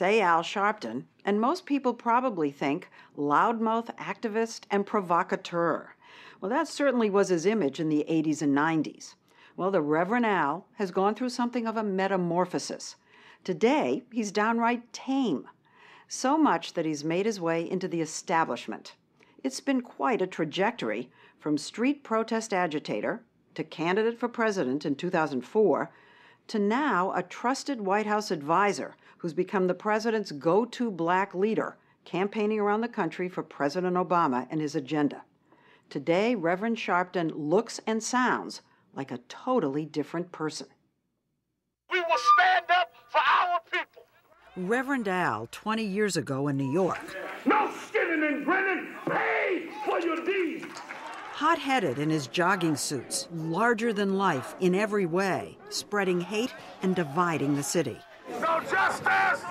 Say Al Sharpton, and most people probably think loudmouth activist and provocateur. Well, that certainly was his image in the 80s and 90s. Well, the Reverend Al has gone through something of a metamorphosis. Today, he's downright tame. So much that he's made his way into the establishment. It's been quite a trajectory, from street protest agitator to candidate for president in 2004 to now a trusted White House advisor who's become the president's go-to black leader, campaigning around the country for President Obama and his agenda. Today, Reverend Sharpton looks and sounds like a totally different person. We will stand up for our people. Reverend Al, 20 years ago in New York. No skinning and grinning. Pay for your deeds. Hot-headed in his jogging suits, larger than life in every way, spreading hate and dividing the city. No justice!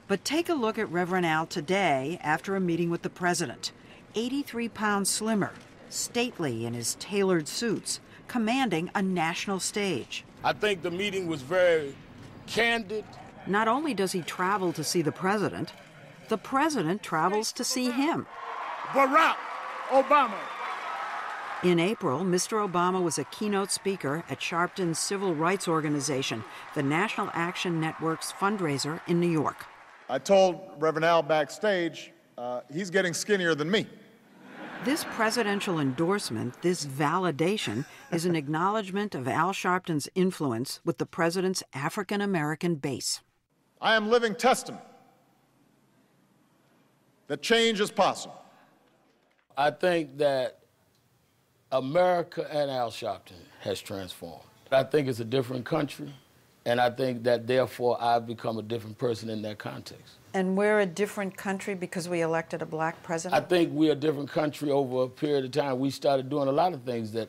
But take a look at Reverend Al today after a meeting with the president. 83 pounds slimmer, stately in his tailored suits, commanding a national stage. I think the meeting was very candid. Not only does he travel to see the president travels to see him. Barack Obama. In April, Mr. Obama was a keynote speaker at Sharpton's civil rights organization, the National Action Network's fundraiser in New York. I told Reverend Al backstage, he's getting skinnier than me. This presidential endorsement, this validation, is an acknowledgement of Al Sharpton's influence with the president's African-American base. I am living testament that change is possible. I think that America and Al Sharpton has transformed. I think it's a different country, and I think that therefore I've become a different person in that context. And we're a different country because we elected a black president? I think we're a different country over a period of time. We started doing a lot of things that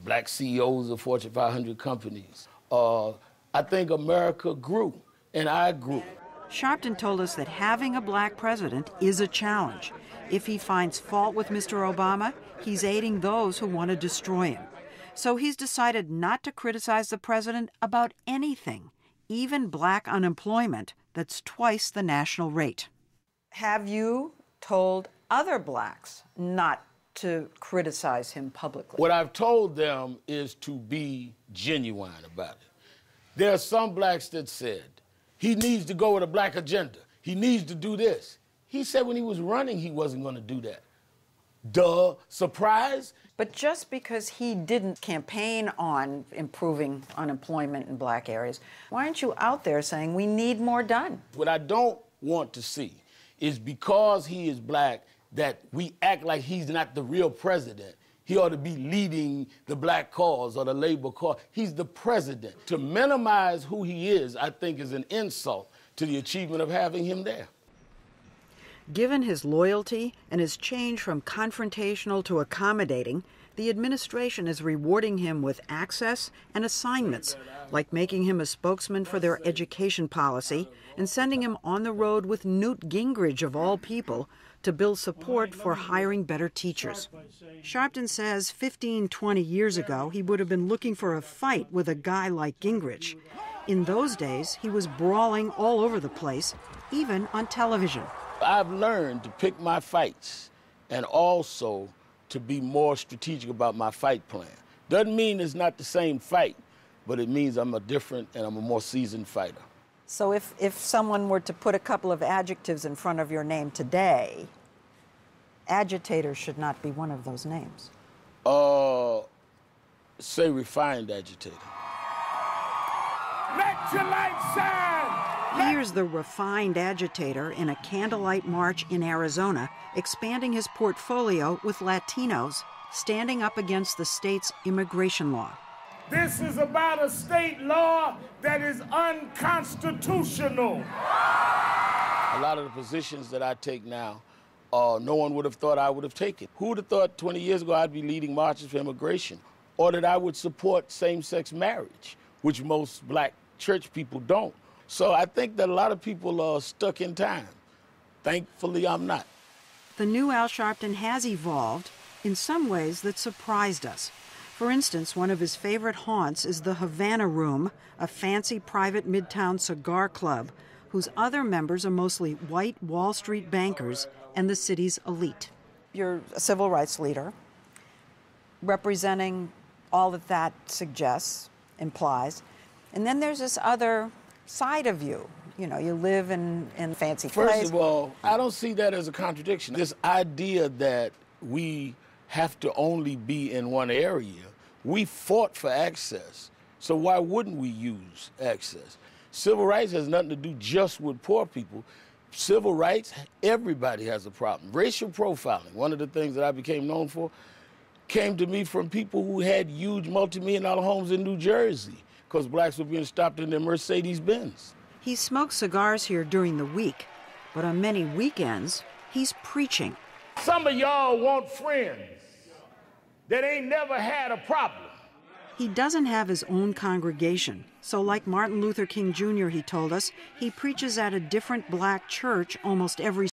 black CEOs of Fortune 500 companies. I think America grew, and I grew. Sharpton told us that having a black president is a challenge. If he finds fault with Mr. Obama, he's aiding those who want to destroy him. So he's decided not to criticize the president about anything, even black unemployment that's twice the national rate. Have you told other blacks not to criticize him publicly? What I've told them is to be genuine about it. There are some blacks that said, he needs to go with a black agenda. He needs to do this. He said when he was running, he wasn't going to do that. Duh, surprise? But just because he didn't campaign on improving unemployment in black areas, why aren't you out there saying we need more done? What I don't want to see is because he is black that we act like he's not the real president. He ought to be leading the black cause or the labor cause. He's the president. To minimize who he is, I think, is an insult to the achievement of having him there. Given his loyalty and his change from confrontational to accommodating, the administration is rewarding him with access and assignments, like making him a spokesman for their education policy and sending him on the road with Newt Gingrich, of all people, to build support for hiring better teachers. Sharpton says 15, 20 years ago, he would have been looking for a fight with a guy like Gingrich. In those days, he was brawling all over the place, even on television. I've learned to pick my fights and also to be more strategic about my fight plan. Doesn't mean it's not the same fight, but it means I'm a different and I'm a more seasoned fighter. So if someone were to put a couple of adjectives in front of your name today, agitator should not be one of those names. Say refined agitator. Let your light shine! Here's the refined agitator in a candlelight march in Arizona, expanding his portfolio with Latinos, standing up against the state's immigration law. This is about a state law that is unconstitutional. A lot of the positions that I take now, no one would have thought I would have taken. Who would have thought 20 years ago I'd be leading marches for immigration, or that I would support same-sex marriage, which most black church people don't. So I think that a lot of people are stuck in time. Thankfully, I'm not. The new Al Sharpton has evolved in some ways that surprised us. For instance, one of his favorite haunts is the Havana Room, a fancy private midtown cigar club, whose other members are mostly white Wall Street bankers and the city's elite. You're a civil rights leader, representing all that that suggests, implies. And then there's this other side of you. You know, you live in fancy places. First of all, I don't see that as a contradiction. This idea that we have to only be in one area, we fought for access. So why wouldn't we use access? Civil rights has nothing to do just with poor people. Civil rights, everybody has a problem. Racial profiling, one of the things that I became known for, came to me from people who had huge multi-million-dollar homes in New Jersey because blacks were being stopped in their Mercedes-Benz. He smokes cigars here during the week, but on many weekends, he's preaching. Some of y'all want friends that ain't never had a problem. He doesn't have his own congregation, so like Martin Luther King Jr., he told us, he preaches at a different black church almost every